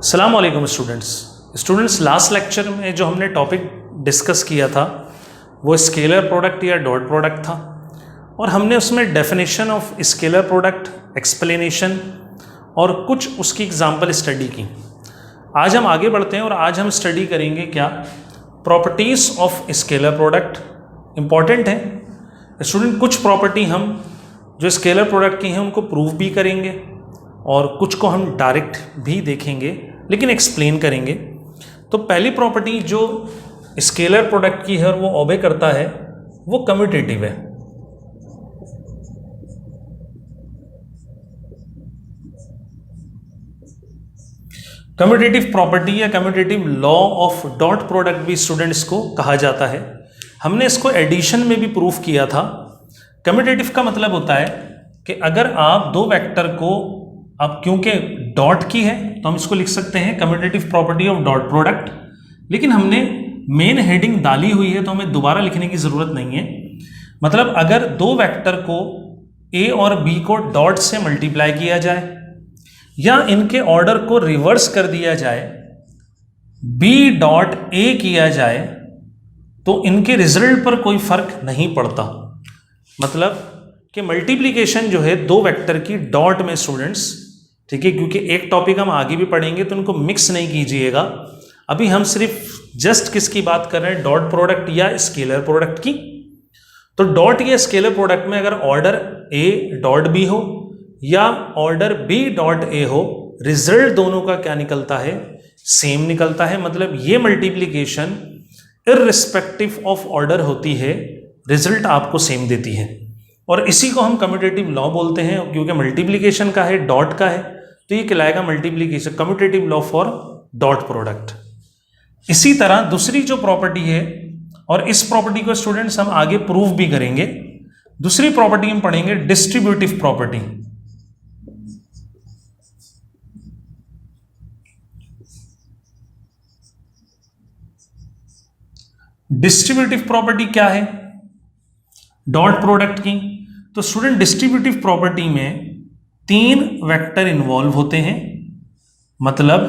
अस्सलाम वालेकुम students last lecture में जो हमने टॉपिक डिस्कस किया था वो स्केलर प्रोडक्ट या डॉट प्रोडक्ट था और हमने उसमें definition of scalar product, explanation और कुछ उसकी एग्जांपल स्टडी की। आज हम आगे बढ़ते हैं और आज हम स्टडी करेंगे क्या, properties of scalar product. Important है स्टूडेंट, कुछ प्रॉपर्टी हम जो स्केलर प्रोडक्ट की हैं उनको प्रूव भी करेंगे और कुछ को हम डायरेक्ट भी देखेंगे लेकिन एक्सप्लेन करेंगे। तो पहली प्रॉपर्टी जो स्केलर प्रोडक्ट की है और वो ओबे करता है वो कम्यूटेटिव है। कम्यूटेटिव प्रॉपर्टी या commutative law of dot product भी स्टूडेंट्स को कहा जाता है। हमने इसको एडिशन में भी प्रूफ किया था। कम्यूटेटिव का मतलब होता है कि अगर आप दो वेक्टर को, अब क्योंकि डॉट की है तो हम इसको लिख सकते हैं commutative property of dot product, लेकिन हमने मेन हेडिंग डाली हुई है तो हमें दोबारा लिखने की ज़रूरत नहीं है। मतलब अगर दो वेक्टर को ए और बी को डॉट से मल्टीप्लाई किया जाए या इनके ऑर्डर को रिवर्स कर दिया जाए, बी डॉट ए किया जाए, तो इनके रिजल्ट पर कोई फर्क नहीं पड़ता। मतलब कि मल्टीप्लिकेशन जो है दो वेक्टर की डॉट में स्टूडेंट्स, ठीक है, क्योंकि एक टॉपिक हम आगे भी पढ़ेंगे तो उनको मिक्स नहीं कीजिएगा। अभी हम सिर्फ जस्ट किसकी बात कर रहे हैं, डॉट प्रोडक्ट या स्केलर प्रोडक्ट की। तो डॉट या स्केलर प्रोडक्ट में अगर ऑर्डर ए डॉट बी हो या ऑर्डर बी डॉट ए हो, रिजल्ट दोनों का क्या निकलता है, सेम निकलता है। मतलब ये मल्टीप्लिकेशन इररिस्पेक्टिव ऑफ ऑर्डर होती है, रिजल्ट आपको सेम देती है और इसी को हम कम्यूटेटिव लॉ बोलते हैं। क्योंकि मल्टीप्लिकेशन का है, डॉट का है, तो ये कहलाएगा multiplication, commutative law for dot product. इसी तरह दूसरी जो प्रॉपर्टी है, और इस प्रॉपर्टी को स्टूडेंट्स हम आगे प्रूव भी करेंगे, दूसरी प्रॉपर्टी हम पढ़ेंगे डिस्ट्रीब्यूटिव प्रॉपर्टी। डिस्ट्रीब्यूटिव प्रॉपर्टी क्या है डॉट प्रोडक्ट की? तो स्टूडेंट डिस्ट्रीब्यूटिव प्रॉपर्टी में तीन वेक्टर इन्वॉल्व होते हैं। मतलब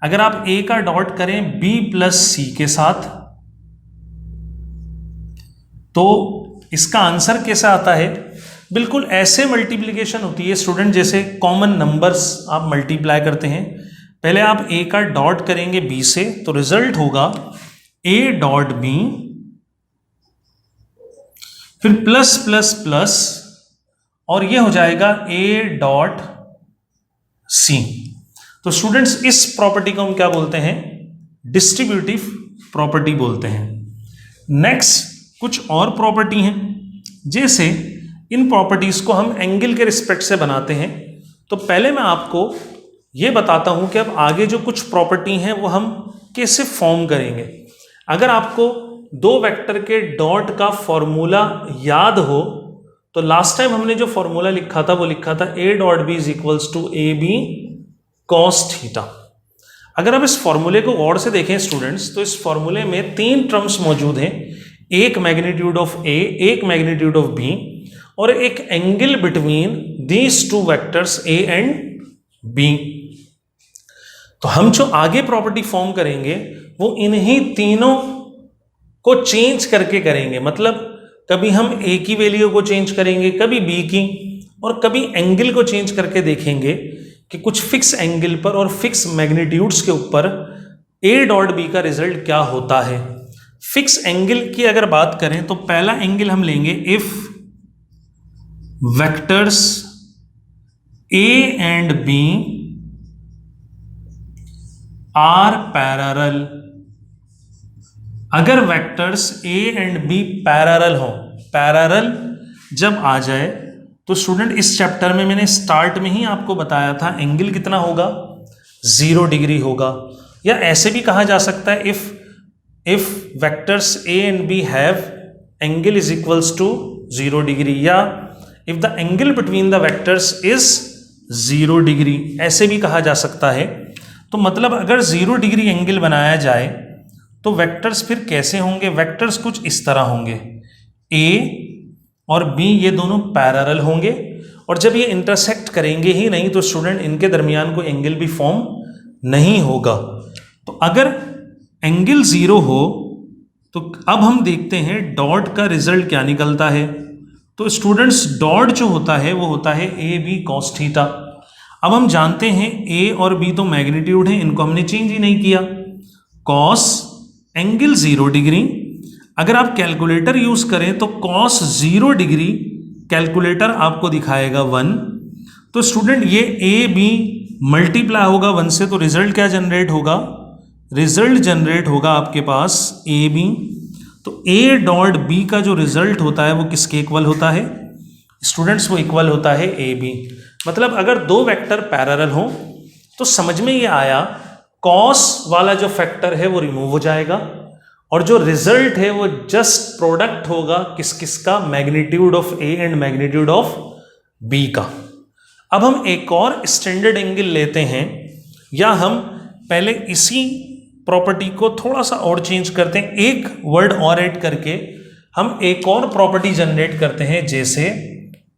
अगर आप ए का डॉट करें बी प्लस सी के साथ तो इसका आंसर कैसा आता है, बिल्कुल ऐसे मल्टीप्लिकेशन होती है स्टूडेंट जैसे कॉमन नंबर्स आप मल्टीप्लाई करते हैं। पहले आप ए का डॉट करेंगे बी से तो रिजल्ट होगा ए डॉट बी, फिर प्लस प्लस प्लस और ये हो जाएगा ए डॉट सी। तो स्टूडेंट्स इस प्रॉपर्टी को हम क्या बोलते हैं, डिस्ट्रीब्यूटिव प्रॉपर्टी बोलते हैं। नेक्स्ट कुछ और प्रॉपर्टी हैं, जैसे इन प्रॉपर्टीज को हम एंगल के रिस्पेक्ट से बनाते हैं। तो पहले मैं आपको ये बताता हूं कि अब आगे जो कुछ प्रॉपर्टी हैं वो हम कैसे फॉर्म करेंगे। अगर आपको दो वेक्टर के डॉट का फॉर्मूला याद हो तो लास्ट टाइम हमने जो फॉर्मूला लिखा था वो लिखा था A dot B is equals to A B cos theta. अगर आप इस फॉर्मूले को गौर से देखें स्टूडेंट्स तो इस फॉर्मूले में तीन टर्म्स मौजूद हैं, एक मैग्नीट्यूड ऑफ ए, एक मैग्नीट्यूड ऑफ बी और एक angle between these two vectors A and B. तो हम जो आगे प्रॉपर्टी फॉर्म करेंगे वो इन्हीं तीनों को चेंज करके करेंगे। मतलब कभी हम ए की वैल्यू को चेंज करेंगे, कभी बी की, और कभी एंगल को चेंज करके देखेंगे कि कुछ फिक्स एंगल पर और फिक्स मैग्नीट्यूड्स के ऊपर ए डॉट बी का रिजल्ट क्या होता है। फिक्स एंगल की अगर बात करें तो पहला एंगल हम लेंगे if vectors A and B are parallel. अगर vectors A and B parallel हो, पैरेलल जब आ जाए तो स्टूडेंट इस चैप्टर में मैंने स्टार्ट में ही आपको बताया था एंगल कितना होगा, 0 डिग्री होगा। या ऐसे भी कहा जा सकता है if vectors A and B have angle is equals to 0 degree, या if the angle between the vectors is 0 degree, ऐसे भी कहा जा सकता है। तो मतलब अगर 0 डिग्री एंगल बनाया जाए तो वेक्टर्स फिर कैसे होंगे, वेक्टर्स कुछ इस तरह होंगे, ए और बी ये दोनों पैरेलल होंगे और जब ये इंटरसेक्ट करेंगे ही नहीं तो स्टूडेंट इनके दरमियान कोई एंगल भी फॉर्म नहीं होगा। तो अगर एंगल 0 हो तो अब हम देखते हैं डॉट का रिजल्ट क्या निकलता है। तो स्टूडेंट्स डॉट जो होता है वो होता है ए बी कॉस थीटा। अब हम जानते हैं ए और बी तो मैग्नीट्यूड है, इनको हमने चेंज ही नहीं किया। कॉस एंगल 0 डिग्री, अगर आप कैलकुलेटर यूज करें तो कॉस 0 डिग्री कैलकुलेटर आपको दिखाएगा 1। तो स्टूडेंट ये ए बी मल्टीप्लाई होगा 1 से, तो रिजल्ट क्या जनरेट होगा, रिजल्ट जनरेट होगा आपके पास ए बी। तो ए डॉट बी का जो रिजल्ट होता है वो किसके इक्वल होता है स्टूडेंट्स, वो इक्वल होता है ए बी। मतलब अगर दो वेक्टर पैरेलल हो तो समझ में ये आया कॉस वाला जो फैक्टर है वो रिमूव हो जाएगा और जो रिजल्ट है वो जस्ट प्रोडक्ट होगा किस किस का, magnitude of A and magnitude of B का। अब हम एक और स्टैंडर्ड एंगल लेते हैं, या हम पहले इसी प्रॉपर्टी को थोड़ा सा और चेंज करते हैं, एक वर्ड और ऐड करके हम एक और प्रॉपर्टी जनरेट करते हैं, जैसे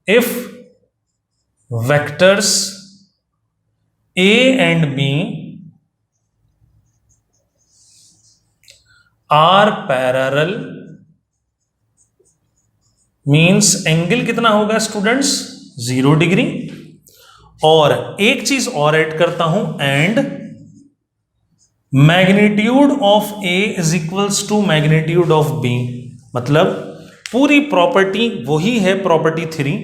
if vectors A and B are parallel means angle कितना होगा स्टूडेंट्स 0 डिग्री। और एक चीज और ऐड करता हूं, and magnitude of A is equals to magnitude of B. मतलब पूरी प्रॉपर्टी वही है प्रॉपर्टी 3,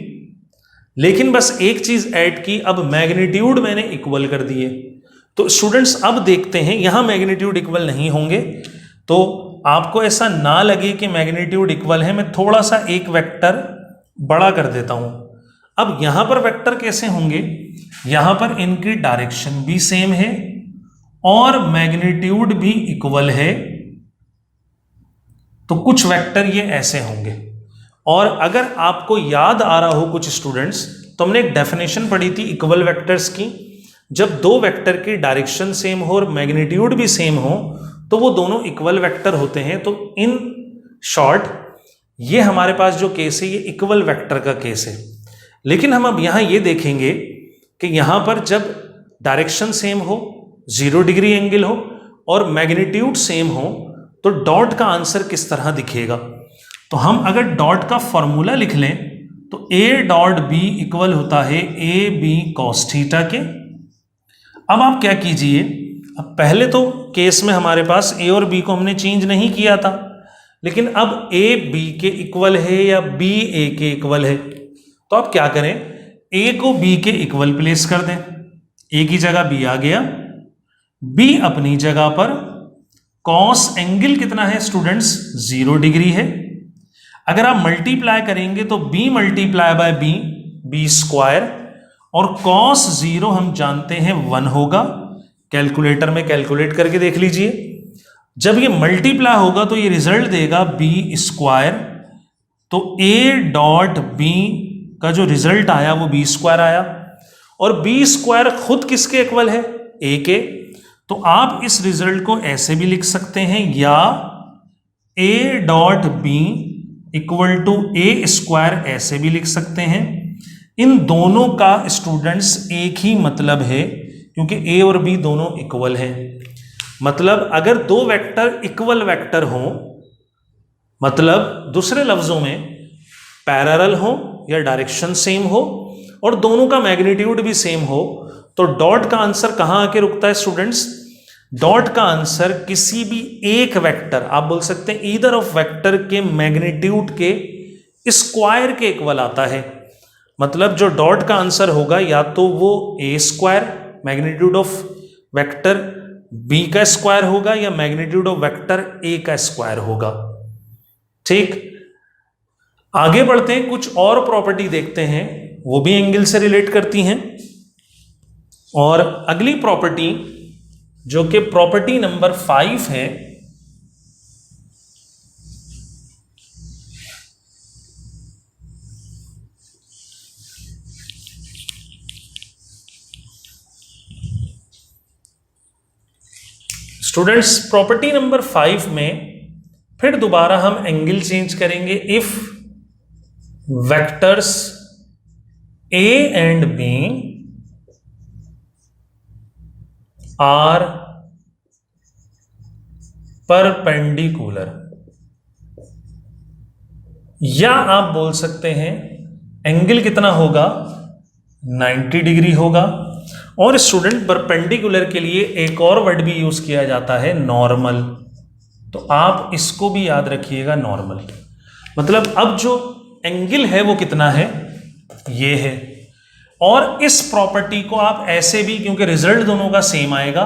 लेकिन बस एक चीज ऐड की, अब मैग्नीट्यूड मैंने इक्वल कर दिए। तो स्टूडेंट्स अब देखते हैं, यहां मैग्नीट्यूड इक्वल नहीं होंगे, तो आपको ऐसा ना लगे कि मैग्नीट्यूड इक्वल है, मैं थोड़ा सा एक वेक्टर बड़ा कर देता हूं। अब यहां पर वेक्टर कैसे होंगे, यहां पर इनकी डायरेक्शन भी सेम है और मैग्नीट्यूड भी इक्वल है, तो कुछ वेक्टर ये ऐसे होंगे। और अगर आपको याद आ रहा हो कुछ स्टूडेंट्स, तो हमने एक डेफिनेशन पढ़ी थी इक्वल वेक्टर्स की, जब दो वेक्टर की डायरेक्शन सेम हो और मैग्नीट्यूड भी सेम हो तो वो दोनों इक्वल वेक्टर होते हैं। तो इन शॉर्ट ये हमारे पास जो केस है ये इक्वल वेक्टर का केस है। लेकिन हम अब यहां ये देखेंगे कि यहां पर जब डायरेक्शन सेम हो, 0 डिग्री एंगल हो और मैग्नीट्यूड सेम हो, तो डॉट का आंसर किस तरह दिखेगा। तो हम अगर डॉट का फॉर्मूला लिख लें तो ए डॉट बी इक्वल होता है ए बी कॉस थीटा के। अब आप क्या कीजिए, अब पहले तो केस में हमारे पास ए और बी को हमने चेंज नहीं किया था, लेकिन अब ए बी के इक्वल है या बी ए के इक्वल है, तो आप क्या करें, ए को बी के इक्वल प्लेस कर दें। ए की जगह बी आ गया, बी अपनी जगह पर, कॉस एंगल कितना है स्टूडेंट्स 0 डिग्री है। अगर आप मल्टीप्लाई करेंगे तो B multiply by B, B square, और कॉस 0 हम जानते हैं 1 होगा। कैलकुलेटर में कैलकुलेट करके देख लीजिए, जब ये मल्टीप्लाई होगा तो ये रिजल्ट देगा बी स्क्वायर। तो ए डॉट बी का जो रिजल्ट आया वो बी स्क्वायर आया, और बी स्क्वायर खुद किसके इक्वल है, ए के। तो आप इस रिजल्ट को ऐसे भी लिख सकते हैं, या A dot B equal to A square ऐसे भी लिख सकते हैं। इन दोनों का स्टूडेंट्स एक ही मतलब है, क्योंकि ए और बी दोनों इक्वल हैं। मतलब अगर दो वेक्टर इक्वल वेक्टर हो, मतलब दूसरे लफ्जों में पैरेलल हो या डायरेक्शन सेम हो और दोनों का मैग्नीट्यूड भी सेम हो, तो डॉट का आंसर कहां आके रुकता है स्टूडेंट्स, डॉट का आंसर किसी भी एक वेक्टर, आप बोल सकते हैं ईदर ऑफ वेक्टर के मैग्नीट्यूड के स्क्वायर के इक्वल आता है। मतलब जो डॉट का आंसर होगा या तो वो A square magnitude of vector B का स्क्वायर होगा या मैग्नीट्यूड ऑफ वेक्टर ए का स्क्वायर होगा। ठीक, आगे बढ़ते हैं, कुछ और प्रॉपर्टी देखते हैं, वो भी एंगल से रिलेट करती हैं। और अगली प्रॉपर्टी जो कि प्रॉपर्टी नंबर 5 है, स्टूडेंट्स प्रॉपर्टी नंबर 5 में फिर दोबारा हम एंगल चेंज करेंगे। If vectors A and B are perpendicular, या आप बोल सकते हैं एंगल कितना होगा 90 डिग्री होगा। और स्टूडेंट परपेंडिकुलर के लिए एक और वर्ड भी यूज किया जाता है नॉर्मल, तो आप इसको भी याद रखिएगा नॉर्मल। मतलब अब जो एंगल है वो कितना है, ये है। और इस प्रॉपर्टी को आप ऐसे भी, क्योंकि रिजल्ट दोनों का सेम आएगा,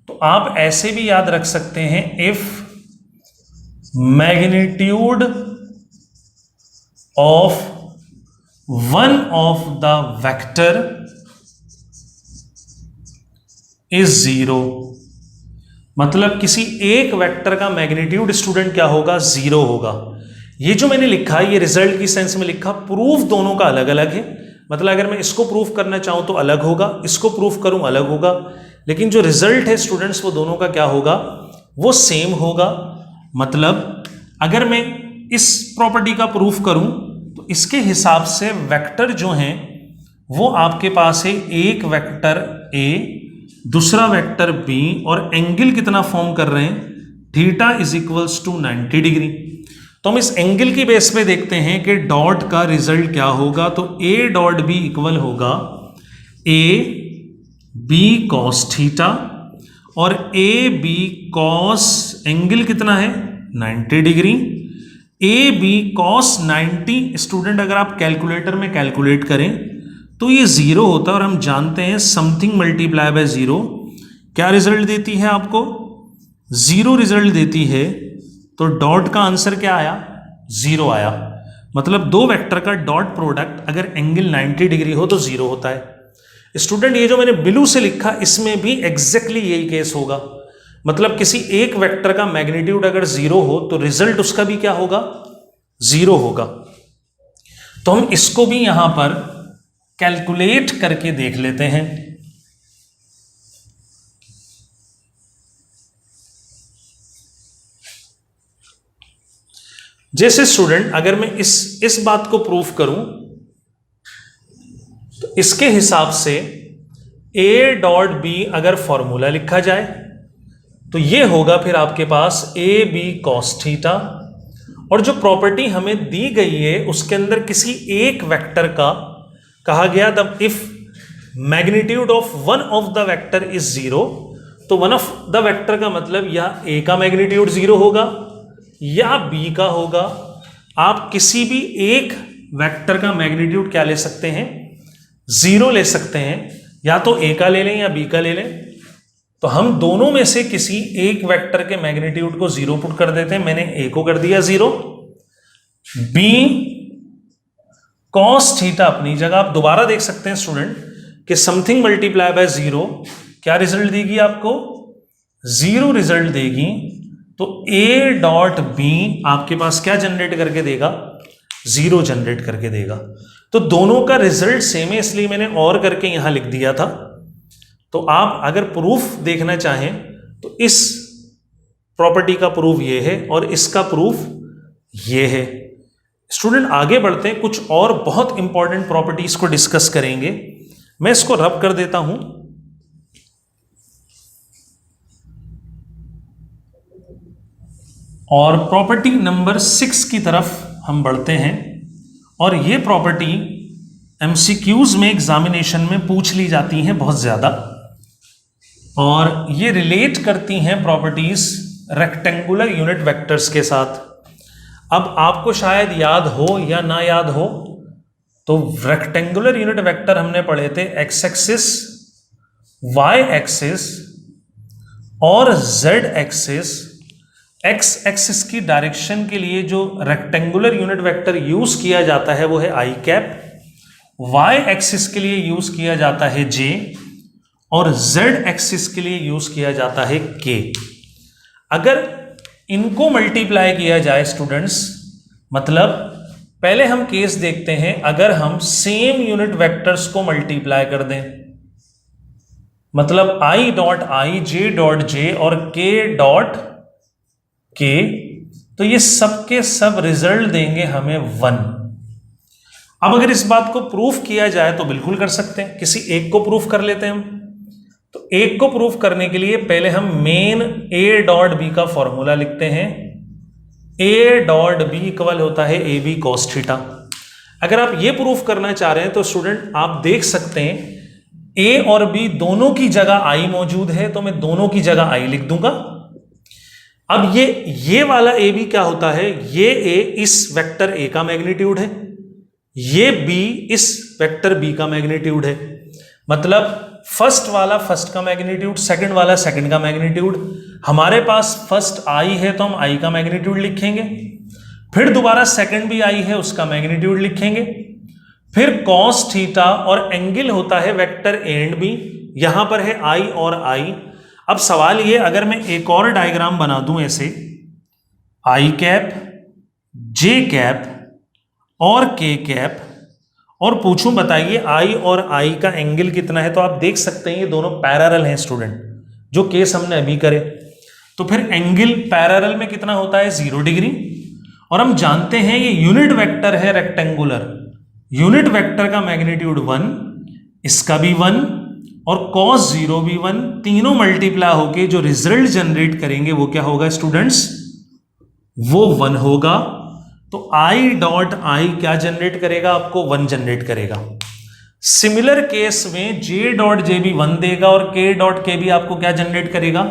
तो आप ऐसे भी याद रख सकते हैं, if magnitude of one of the vector is 0, मतलब किसी एक वेक्टर का मैग्नीट्यूड स्टूडेंट क्या होगा, 0 होगा। ये जो मैंने लिखा, ये रिजल्ट की सेंस में लिखा, प्रूफ दोनों का अलग अलग है। मतलब अगर मैं इसको प्रूफ करना चाहूं तो अलग होगा, इसको प्रूफ करूं अलग होगा, लेकिन जो रिजल्ट है स्टूडेंट्स वो दोनों का क्या होगा, वो सेम होगा। मतलब अगर मैं इस प्रॉपर्टी का प्रूफ करूं तो इसके हिसाब से वेक्टर जो हैं वो आपके पास है, एक वेक्टर ए, दूसरा वेक्टर बी, और एंगल कितना फॉर्म कर रहे हैं, theta is equals to 90 degree. तो हम इस एंगल की बेस पे देखते हैं कि डॉट का रिजल्ट क्या होगा। तो ए डॉट बी इक्वल होगा ए बी कॉस थीटा, और ए बी कॉस एंगल कितना है 90 degree, A B cos 90। Student अगर आप कैलकुलेटर में कैलकुलेट करें तो ये 0 होता है, और हम जानते हैं समथिंग मल्टीप्लाई बाय 0 क्या रिजल्ट देती है, आपको 0 रिजल्ट देती है। तो डॉट का आंसर क्या आया, 0 आया। मतलब दो वेक्टर का डॉट प्रोडक्ट अगर एंगल 90 डिग्री हो तो 0 होता है। स्टूडेंट ये जो मैंने ब्लू से लिखा, इसमें भी एग्जैक्टली यही केस होगा। मतलब किसी एक वेक्टर का मैग्नीट्यूड अगर 0 हो तो रिजल्ट उसका भी क्या होगा, 0 होगा। तो हम इसको भी यहां पर कैलकुलेट करके देख लेते हैं। जैसे स्टूडेंट अगर मैं इस बात को प्रूफ करूं तो इसके हिसाब से ए डॉट बी अगर फॉर्मूला लिखा जाए तो ये होगा फिर आपके पास ए बी कॉस थीटा, और जो प्रॉपर्टी हमें दी गई है उसके अंदर किसी एक वेक्टर का कहा गया, the if magnitude of one of the vector is 0, तो वन ऑफ द वेक्टर का मतलब या ए का मैग्नीट्यूड 0 होगा या बी का होगा। आप किसी भी एक वेक्टर का मैग्नीट्यूड क्या ले सकते हैं, 0 ले सकते हैं, या तो ए का ले लें या बी का ले लें। तो हम दोनों में से किसी एक वेक्टर के मैग्नीट्यूड को 0 पुट कर देते हैं। मैंने ए को कर दिया 0, बी कॉस थीटा अपनी जगह। आप दोबारा देख सकते हैं स्टूडेंट कि समथिंग मल्टीप्लाई बाय 0 क्या रिजल्ट देगी, आपको 0 रिजल्ट देगी। तो ए डॉट बी आपके पास क्या जनरेट करके देगा, 0 जनरेट करके देगा। तो दोनों का रिजल्ट सेम है, इसलिए मैंने और करके यहां लिख दिया था। तो आप अगर प्रूफ देखना चाहें तो इस प्रॉपर्टी का प्रूफ ये है और इसका प्रूफ ये है। स्टूडेंट आगे बढ़ते हैं, कुछ और बहुत इंपॉर्टेंट प्रॉपर्टीज को डिस्कस करेंगे। मैं इसको रब कर देता हूं। और प्रॉपर्टी नंबर 6 की तरफ हम बढ़ते हैं, और ये प्रॉपर्टी एमसीक्यूज में एग्जामिनेशन में पूछ ली जाती हैं बहुत ज्यादा, और ये रिलेट करती हैं प्रॉपर्टीज रेक्टेंगुलर यूनिट वेक्टर्स के साथ। अब आपको शायद याद हो या ना याद हो, तो रेक्टेंगुलर यूनिट वेक्टर हमने पढ़े थे एक्स एक्सिस, वाई एक्सिस और जेड एक्सिस। एक्स एक्सिस की डायरेक्शन के लिए जो रेक्टेंगुलर यूनिट वेक्टर यूज किया जाता है वो है आई कैप, वाई एक्सिस के लिए यूज किया जाता है जे, और जेड एक्सिस के लिए यूज किया जाता है के। अगर इनको मल्टीप्लाई किया जाए स्टूडेंट्स, मतलब पहले हम केस देखते हैं, अगर हम सेम यूनिट वेक्टर्स को मल्टीप्लाई कर दें, मतलब I dot I, J dot J और के डॉट के, तो ये सब के सब रिजल्ट देंगे हमें 1। अब अगर इस बात को प्रूफ किया जाए तो बिल्कुल कर सकते हैं, किसी एक को प्रूफ कर लेते हैं हम। तो एक को प्रूफ करने के लिए पहले हम मेन ए डॉट बी का फॉर्मूला लिखते हैं। ए डॉट बी इक्वल होता है ए बी कॉस थीटा। अगर आप ये प्रूफ करना चाह रहे हैं तो स्टूडेंट आप देख सकते हैं ए और बी दोनों की जगह आई मौजूद है, तो मैं दोनों की जगह आई लिख दूंगा। अब ये वाला ए बी क्या होता है, ये ए इस वेक्टर ए का मैग्नीट्यूड है, ये बी इस वेक्टर बी का मैग्नीट्यूड है। मतलब फर्स्ट वाला फर्स्ट का मैग्नीट्यूड, सेकंड वाला सेकंड का मैग्नीट्यूड। हमारे पास फर्स्ट आई है तो हम आई का मैग्नीट्यूड लिखेंगे, फिर दोबारा सेकंड भी आई है उसका मैग्नीट्यूड लिखेंगे, फिर कॉस थीटा और एंगल होता है वेक्टर ए एंड बी, यहां पर है आई और आई। अब सवाल ये, अगर मैं एक और डायग्राम बना दूं ऐसे, आई कैप, जे कैप और के कैप, और पूछूं बताइए आई और आई का एंगल कितना है, तो आप देख सकते हैं ये दोनों पैरेलल हैं स्टूडेंट, जो केस हमने अभी करे। तो फिर एंगल पैरेलल में कितना होता है 0 डिग्री, और हम जानते हैं ये यूनिट वेक्टर है रेक्टेंगुलर, यूनिट वेक्टर का मैग्नीट्यूड 1, इसका भी 1 और cos 0 भी 1, तीनों मल्टीप्लाई होके जो रिजल्ट जनरेट करेंगे वो क्या होगा स्टूडेंट्स, वो 1 होगा। तो आई डॉट आई क्या जनरेट करेगा, आपको 1 जनरेट करेगा। सिमिलर केस में जे डॉट जे भी 1 देगा और के डॉट के भी आपको क्या जनरेट करेगा,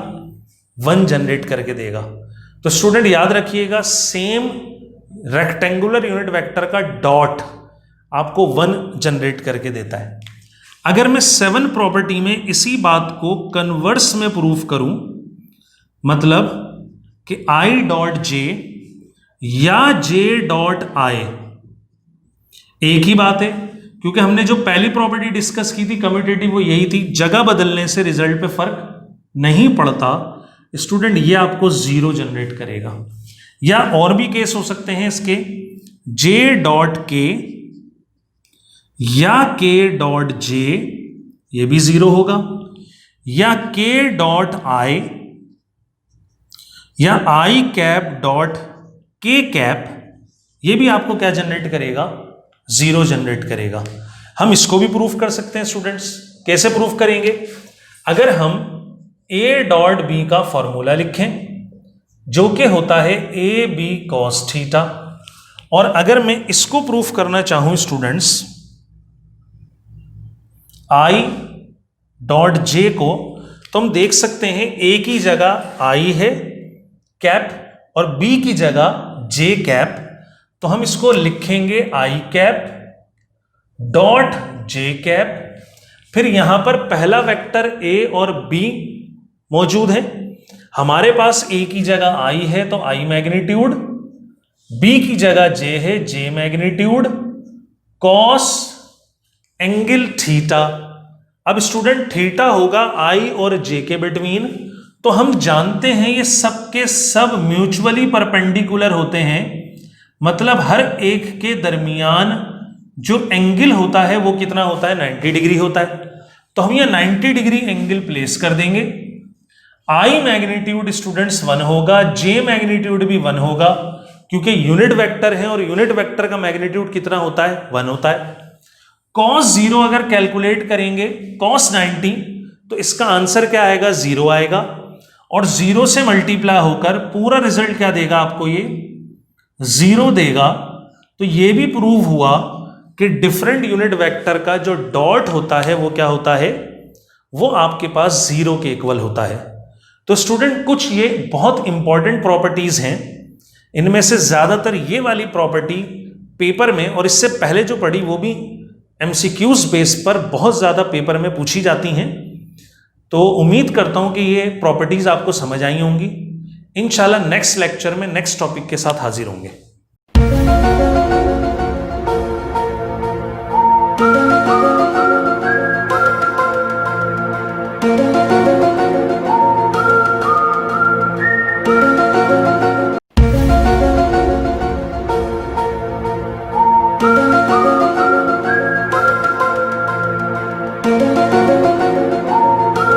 1 जनरेट करके देगा। तो स्टूडेंट याद रखिएगा, सेम रेक्टेंगुलर यूनिट वेक्टर का डॉट आपको 1 जनरेट करके देता है। अगर मैं 7 प्रॉपर्टी में इसी बात को कन्वर्स में प्रूफ करूं, मतलब कि आई डॉट जे या जे डॉट आई एक ही बात है, क्योंकि हमने जो पहली प्रॉपर्टी डिस्कस की थी कम्यूटेटिव, वो यही थी, जगह बदलने से रिजल्ट पे फर्क नहीं पड़ता। स्टूडेंट ये आपको 0 जनरेट करेगा। या और भी केस हो सकते हैं इसके, जे डॉट के या के डॉट जे, ये भी 0 होगा, या के डॉट आई या आई कैप डॉट के कैप, ये भी आपको क्या जनरेट करेगा, 0 जनरेट करेगा। हम इसको भी प्रूफ कर सकते हैं स्टूडेंट्स। कैसे प्रूफ करेंगे, अगर हम ए डॉट बी का फॉर्मूला लिखें जो कि होता है ए बी कॉस थीटा, और अगर मैं इसको प्रूफ करना चाहूं स्टूडेंट्स आई डॉट जे को, तो हम देख सकते हैं ए की जगह आई है कैप और बी की जगह जे कैप, तो हम इसको लिखेंगे आई कैप डॉट जे कैप। फिर यहां पर पहला वेक्टर ए और बी मौजूद है, हमारे पास ए की जगह आई है तो आई मैग्नीट्यूड, बी की जगह जे है जे मैग्नीट्यूड, कॉस एंगल थीटा। अब स्टूडेंट थीटा होगा आई और जे के बिटवीन, तो हम जानते हैं ये सब के सब म्यूचुअली परपेंडिकुलर होते हैं, मतलब हर एक के दरमियान जो एंगल होता है वो कितना होता है, 90 डिग्री होता है। तो हम ये 90 डिग्री एंगल प्लेस कर देंगे। आई मैग्नीट्यूड स्टूडेंट्स 1 होगा, जे मैग्नीट्यूड भी 1 होगा, क्योंकि यूनिट वेक्टर है और यूनिट वेक्टर का मैग्नीट्यूड कितना होता है, 1 होता है। cos 0 अगर कैलकुलेट करेंगे cos 90, तो इसका आंसर क्या आएगा, 0 आएगा, और 0 से मल्टीप्लाई होकर पूरा रिजल्ट क्या देगा आपको, ये 0 देगा। तो ये भी प्रूव हुआ कि डिफरेंट यूनिट वेक्टर का जो डॉट होता है वो क्या होता है, वो आपके पास 0 के इक्वल होता है। तो स्टूडेंट कुछ ये बहुत इंपॉर्टेंट प्रॉपर्टीज हैं, इनमें से ज्यादातर ये वाली प्रॉपर्टी पेपर में और इससे पहले जो पढ़ी वो भी एमसीक्यूज बेस पर बहुत ज्यादा पेपर में पूछी जाती हैं। तो उम्मीद करता हूं कि ये प्रॉपर्टीज आपको समझ आई होंगी। इंशाल्लाह नेक्स्ट लेक्चर में नेक्स्ट टॉपिक के साथ हाजिर होंगे।